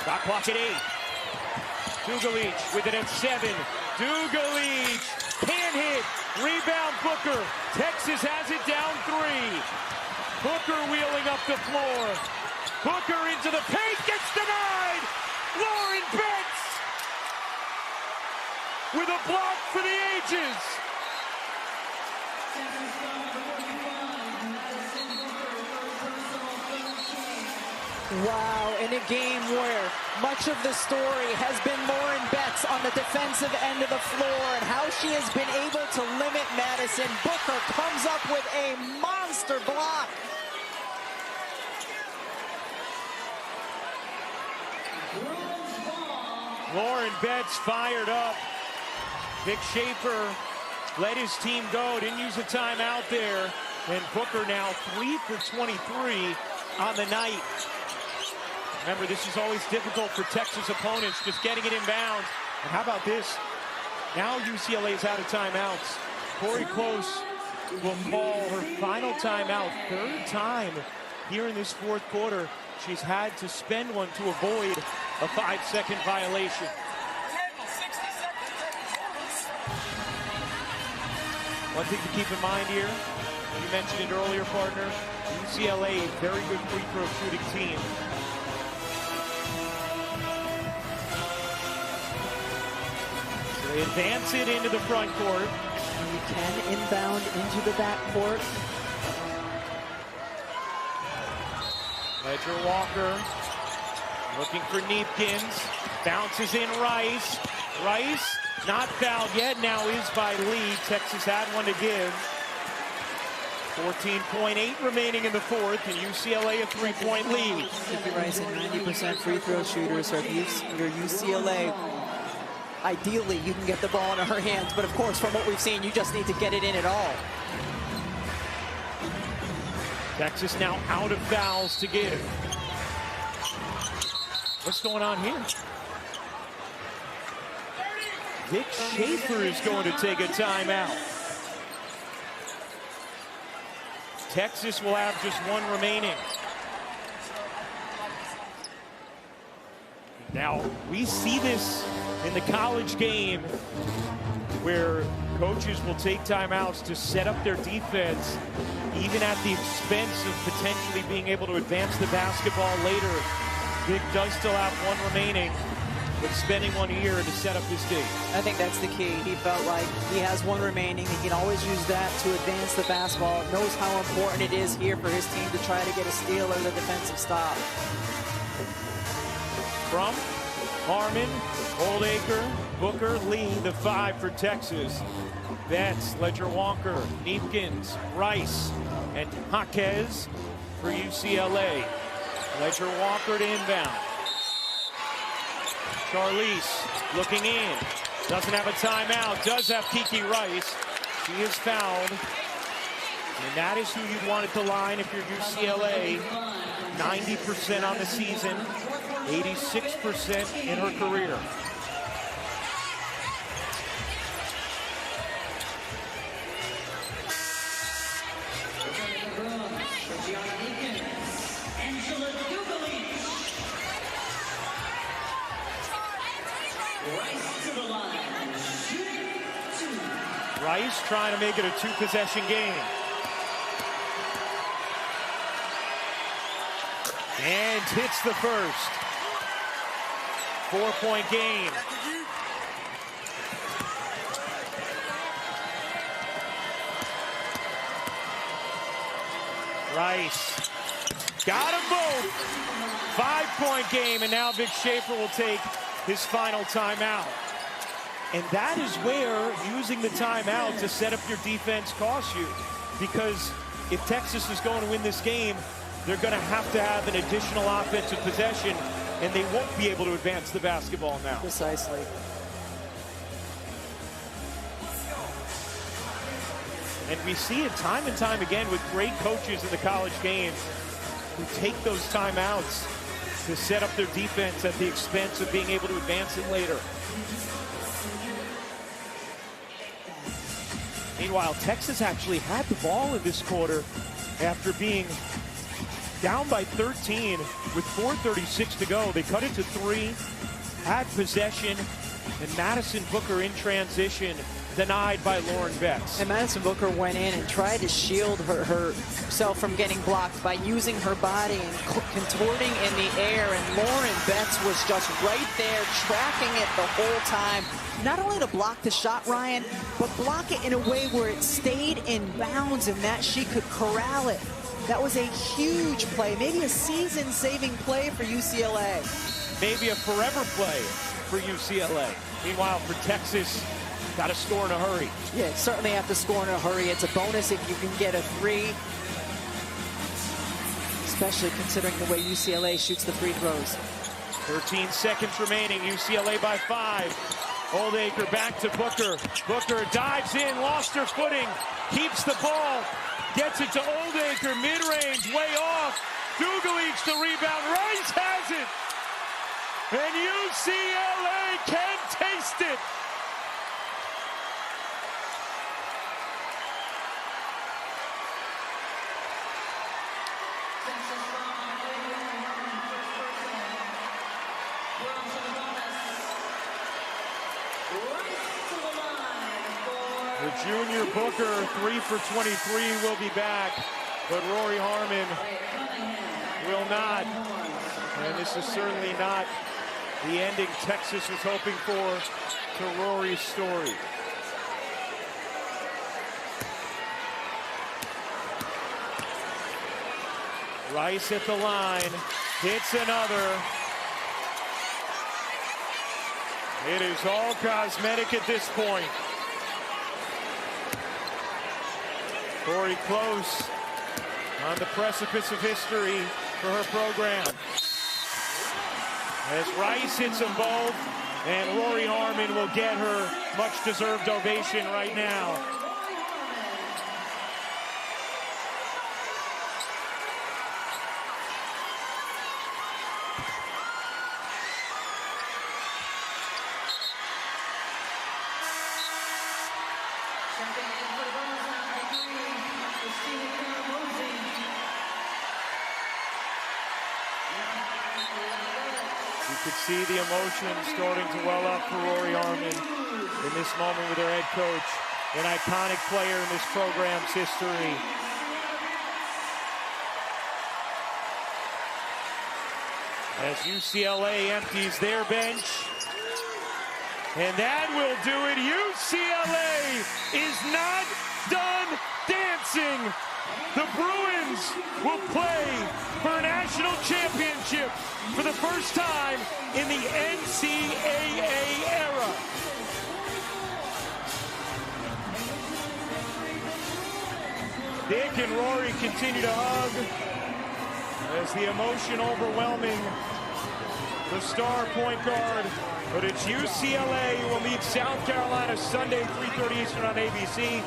Shot clock at 8. Dugalich with it at 7. Dugalich can't hit. Rebound Booker. Texas has it down 3. Booker wheeling up the floor. Booker into the paint, gets denied. Lauren Betts with a block for the ages. Wow, in a game where much of the story has been Lauren Betts on the defensive end of the floor and how she has been able to limit Madison, Booker comes up with a monster block. Lauren Betts fired up. Vic Schaefer let his team go, didn't use a timeout there. And Booker now 3 for 23 on the night. Remember, this is always difficult for Texas opponents, just getting it inbounds. And how about this? Now UCLA is out of timeouts. Corey Close will call her final timeout. 3rd time here in this 4th quarter. She's had to spend one to avoid a 5-second violation. One thing to keep in mind here, you mentioned it earlier, partner, UCLA, very good free throw shooting team. So they advance it into the front court. You can inbound into the back court. Ledger Walker looking for Neepkins. Bounces in Rice. Rice not fouled yet, now is by Lee. Texas had one to give. 14.8 remaining in the 4th, and UCLA a 3-point lead. Nikki Rice at 90% free throw shooter, so if you're UCLA, ideally you can get the ball into her hands, but of course from what we've seen, you just need to get it in at all. Texas now out of fouls to give. What's going on here? Vic Schaefer is going to take a timeout. Texas will have just one remaining. Now, we see this in the college game where coaches will take timeouts to set up their defense, even at the expense of potentially being able to advance the basketball later. Vic does still have one remaining, but spending one here to set up this game. I think that's the key. He felt like he has one remaining. He can always use that to advance the basketball. Knows how important it is here for his team to try to get a steal or the defensive stop. From Harmon, Oldacre, Booker, Lee, the 5 for Texas. Betts, Ledger Walker, Neepkins, Rice, and Jaquez for UCLA. Ledger Walker to inbound. Charlize looking in. Doesn't have a timeout. Does have Kiki Rice. She is fouled. And that is who you'd want at the line if you're UCLA. 90% on the season. 86% in her career. Rice trying to make it a 2-possession game. And hits the first. 4-point game. Rice got them both. 5-point game, and now Vic Schaefer will take his final timeout. And that is where using the timeout to set up your defense costs you. Because if Texas is going to win this game, they're going to have an additional offensive possession, and they won't be able to advance the basketball now. Precisely. And we see it time and time again with great coaches in the college game who take those timeouts to set up their defense at the expense of being able to advance it later. Meanwhile, Texas actually had the ball in this quarter after being down by 13 with 4:36 to go. They cut it to 3, had possession, and Madison Booker in transition, denied by Lauren Betts. And Madison Booker went in and tried to shield herself from getting blocked by using her body and contorting in the air, and Lauren Betts was just right there tracking it the whole time. Not only to block the shot, Ryan, but block it in a way where it stayed in bounds and that she could corral it. That was a huge play, maybe a season-saving play for UCLA. Maybe a forever play for UCLA. Meanwhile, for Texas, got to score in a hurry. Yeah, certainly have to score in a hurry. It's a bonus if you can get a 3, especially considering the way UCLA shoots the free throws. 13 seconds remaining, UCLA by 5. Oldacre back to Booker. Booker dives in, lost her footing, keeps the ball, gets it to Oldacre, mid-range, way off. Dugalich the rebound, Rice has it! And UCLA can taste it! The junior Booker, 3 for 23, will be back, but Rory Harmon will not. And this is certainly not the ending Texas was hoping for to Rory's story. Rice at the line, hits another. It is all cosmetic at this point. Corey Close on the precipice of history for her program. As Rice hits them both, and Rory Harmon will get her much-deserved ovation right now. You could see the emotion starting to well up for Rory Harmon in this moment with her head coach, an iconic player in this program's history. As UCLA empties their bench, and that will do it. UCLA is not done dancing. The Bruins will play for a national championship for the first time in the NCAAA era. Dick and Rory continue to hug as the emotion overwhelming the star point guard. But it's UCLA who will meet South Carolina Sunday, 3:30 Eastern on ABC.